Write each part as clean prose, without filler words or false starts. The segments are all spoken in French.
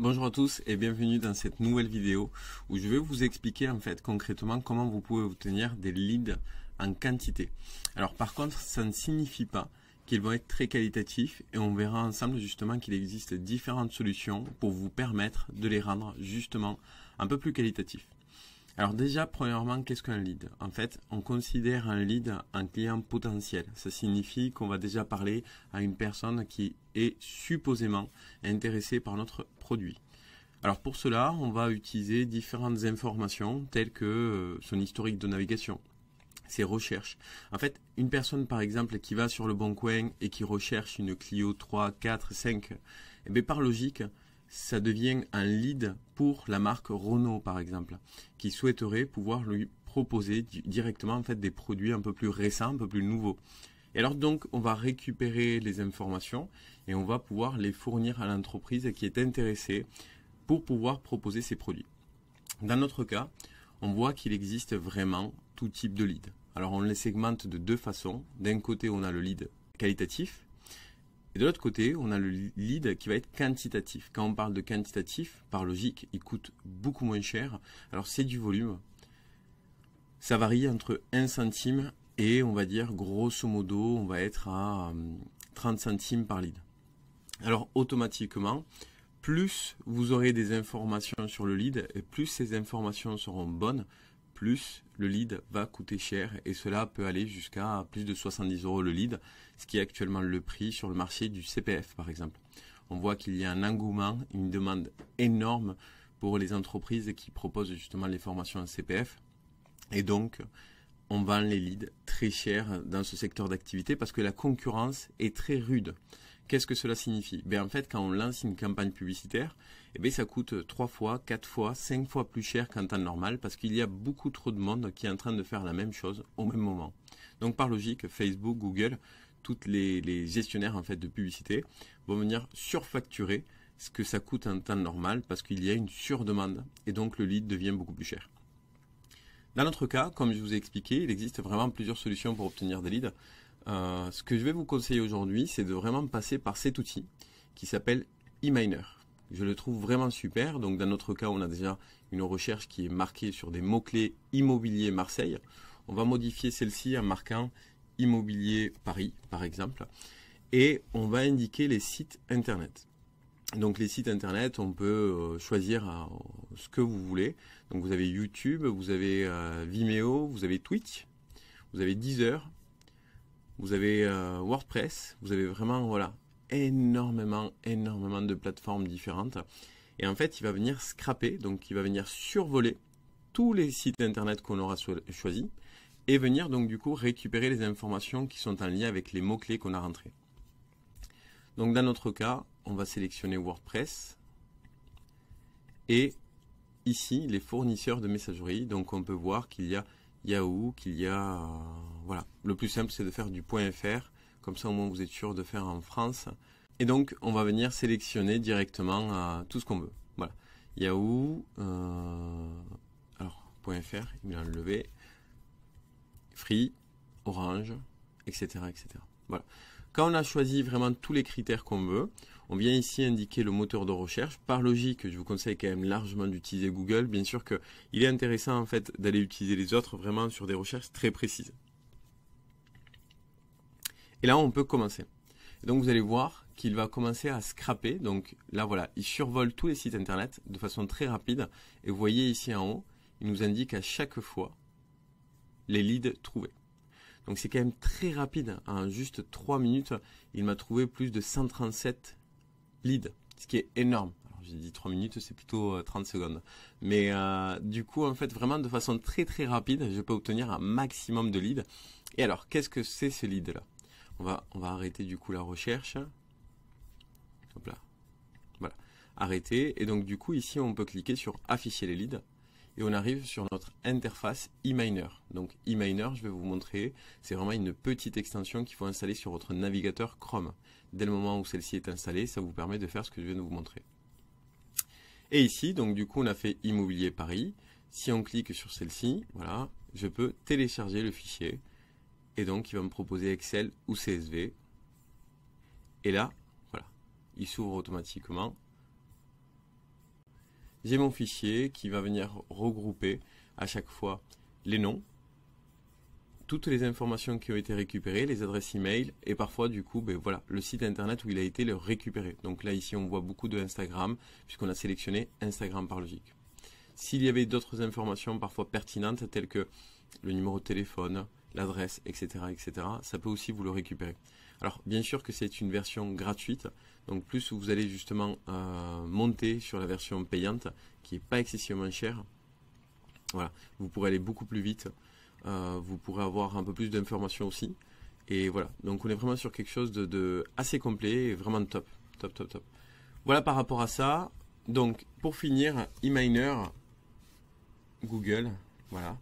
Bonjour à tous et bienvenue dans cette nouvelle vidéo où je vais vous expliquer en fait concrètement comment vous pouvez obtenir des leads en quantité. Alors par contre, ça ne signifie pas qu'ils vont être très qualitatifs et on verra ensemble justement qu'il existe différentes solutions pour vous permettre de les rendre justement un peu plus qualitatifs. Alors déjà, premièrement, qu'est-ce qu'un lead? En fait, on considère un lead un client potentiel. Ça signifie qu'on va déjà parler à une personne qui est supposément intéressée par notre produit. Alors pour cela, on va utiliser différentes informations telles que son historique de navigation, ses recherches. En fait, une personne par exemple qui va sur Le Bon Coin et qui recherche une Clio 3, 4, 5, eh bien, par logique, ça devient un lead pour la marque Renault par exemple, qui souhaiterait pouvoir lui proposer directement en fait des produits un peu plus récents, un peu plus nouveaux. Et alors donc on va récupérer les informations et on va pouvoir les fournir à l'entreprise qui est intéressée pour pouvoir proposer ces produits. Dans notre cas, on voit qu'il existe vraiment tout type de lead. Alors on les segmente de deux façons. D'un côté on a le lead qualitatif. Et de l'autre côté, on a le lead qui va être quantitatif. Quand on parle de quantitatif, par logique, il coûte beaucoup moins cher. Alors c'est du volume. Ça varie entre 1 centime et on va dire grosso modo, on va être à 30 centimes par lead. Alors automatiquement, plus vous aurez des informations sur le lead et plus ces informations seront bonnes, plus le lead va coûter cher et cela peut aller jusqu'à plus de 70 € le lead, ce qui est actuellement le prix sur le marché du CPF par exemple. On voit qu'il y a un engouement, une demande énorme pour les entreprises qui proposent justement les formations en CPF et donc on vend les leads très cher dans ce secteur d'activité parce que la concurrence est très rude. Qu'est-ce que cela signifie? En fait, quand on lance une campagne publicitaire, ça coûte 3 fois, 4 fois, 5 fois plus cher qu'en temps normal parce qu'il y a beaucoup trop de monde qui est en train de faire la même chose au même moment. Donc par logique, Facebook, Google, toutes les gestionnaires en fait de publicité vont venir surfacturer ce que ça coûte en temps normal parce qu'il y a une surdemande et donc le lead devient beaucoup plus cher. Dans notre cas, comme je vous ai expliqué, il existe vraiment plusieurs solutions pour obtenir des leads. Ce que je vais vous conseiller aujourd'hui, c'est de vraiment passer par cet outil qui s'appelle eMiner. Je le trouve vraiment super. Donc dans notre cas, on a déjà une recherche qui est marquée sur des mots-clés immobilier Marseille. On va modifier celle-ci en marquant immobilier Paris, par exemple. Et on va indiquer les sites internet. Donc les sites internet, on peut choisir ce que vous voulez. Donc vous avez YouTube, vous avez Vimeo, vous avez Twitch, vous avez Deezer. Vous avez WordPress, vous avez vraiment voilà, énormément de plateformes différentes. Et en fait, il va venir scraper, donc il va venir survoler tous les sites internet qu'on aura choisis et venir donc du coup récupérer les informations qui sont en lien avec les mots-clés qu'on a rentrés. Donc dans notre cas, on va sélectionner WordPress et ici les fournisseurs de messagerie. Donc on peut voir qu'il y a Yahoo, qu'il y a voilà, le plus simple c'est de faire du .fr, comme ça au moins vous êtes sûr de faire en France. Et donc on va venir sélectionner directement tout ce qu'on veut. Voilà, Yahoo, alors .fr, il m'a enlevé, Free, Orange, etc., etc. Voilà. Quand on a choisi vraiment tous les critères qu'on veut, on vient ici indiquer le moteur de recherche. Par logique, je vous conseille quand même largement d'utiliser Google. Bien sûr qu'il est intéressant en fait d'aller utiliser les autres vraiment sur des recherches très précises. Et là, on peut commencer. Et donc, vous allez voir qu'il va commencer à scraper. Donc là, voilà, il survole tous les sites internet de façon très rapide. Et vous voyez ici en haut, il nous indique à chaque fois les leads trouvés. Donc c'est quand même très rapide. En juste 3 minutes, il m'a trouvé plus de 137 leads, ce qui est énorme. Alors j'ai dit 3 minutes, c'est plutôt 30 secondes. Mais du coup, en fait, vraiment de façon très rapide, je peux obtenir un maximum de leads. Et alors, qu'est-ce que c'est ce lead-là? On va arrêter du coup la recherche. Hop là. Voilà. Arrêter. Et donc du coup, ici, on peut cliquer sur afficher les leads. Et on arrive sur notre interface eMiner. Donc eMiner, je vais vous montrer, c'est vraiment une petite extension qu'il faut installer sur votre navigateur Chrome. Dès le moment où celle-ci est installée, ça vous permet de faire ce que je viens de vous montrer. Et ici, donc du coup, on a fait Immobilier Paris. Si on clique sur celle-ci, voilà, je peux télécharger le fichier. Et donc, il va me proposer Excel ou CSV. Et là, voilà, il s'ouvre automatiquement. j'ai mon fichier qui va venir regrouper à chaque fois les noms, toutes les informations qui ont été récupérées, les adresses email et parfois du coup voilà, le site internet où il a été le récupéré. Donc là ici on voit beaucoup de Instagram puisqu'on a sélectionné Instagram par logique. S'il y avait d'autres informations parfois pertinentes telles que le numéro de téléphone, l'adresse, etc., ça peut aussi vous le récupérer. Alors bien sûr que c'est une version gratuite, donc plus vous allez justement monter sur la version payante qui n'est pas excessivement chère, voilà, vous pourrez aller beaucoup plus vite, vous pourrez avoir un peu plus d'informations aussi, et voilà, donc on est vraiment sur quelque chose de assez complet et vraiment top. Voilà par rapport à ça. Donc pour finir, eMiner, Google, voilà,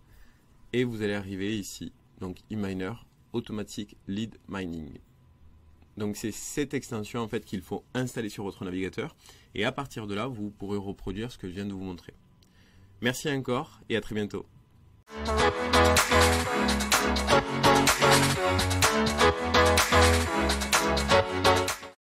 et vous allez arriver ici, donc eMiner Automatic Lead Mining. Donc c'est cette extension en fait qu'il faut installer sur votre navigateur et à partir de là vous pourrez reproduire ce que je viens de vous montrer. Merci encore et à très bientôt.